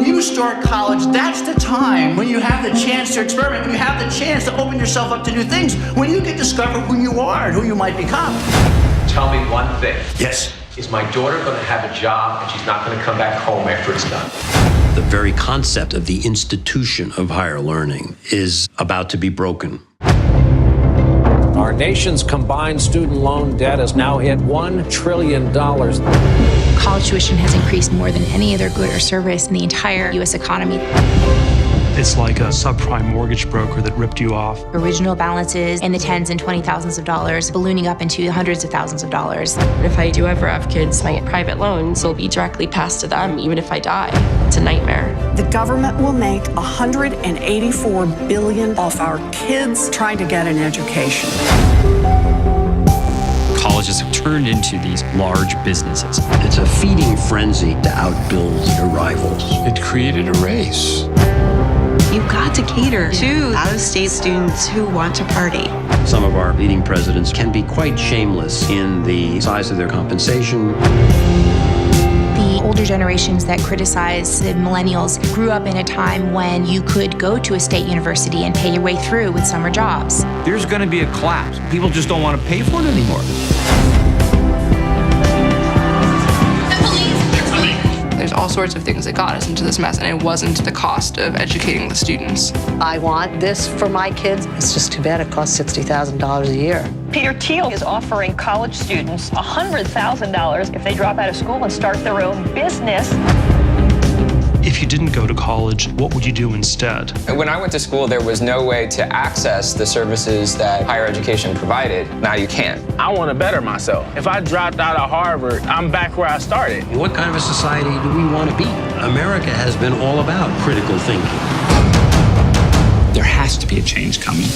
When you start college, that's the time when you have the chance to experiment, when you have the chance to open yourself up to new things, when you can discover who you are and who you might become. Tell me one thing. Yes. Is my daughter going to have a job and she's not going to come back home after it's done? The very concept of the institution of higher learning is about to be broken. Our nation's combined student loan debt has now hit $1 trillion. College tuition has increased more than any other good or service in the entire U.S. economy. It's like a subprime mortgage broker that ripped you off. Original balances in the tens and $20,000s of dollars, ballooning up into hundreds of thousands of dollars. If I do ever have kids, my private loans will be directly passed to them, even if I die. It's a nightmare. The government will make $184 billion off our kids trying to get an education. Colleges have turned into these large businesses. It's a feeding frenzy to outbuild their rivals. It created a race. You've got to cater to out-of-state students who want to party. Some of our leading presidents can be quite shameless in the size of their compensation. The older generations that criticize the millennials grew up in a time when you could go to a state university and pay your way through with summer jobs. There's going to be a collapse. People just don't want to pay for it anymore. There's all sorts of things that got us into this mess, and it wasn't the cost of educating the students. I want this for my kids. It's just too bad it costs $60,000 a year. Peter Thiel is offering college students $100,000 if they drop out of school and start their own business. If you didn't go to college, what would you do instead? When I went to school, there was no way to access the services that higher education provided. Now you can. I want to better myself. If I dropped out of Harvard, I'm back where I started. What kind of a society do we want to be? America has been all about critical thinking. There has to be a change coming.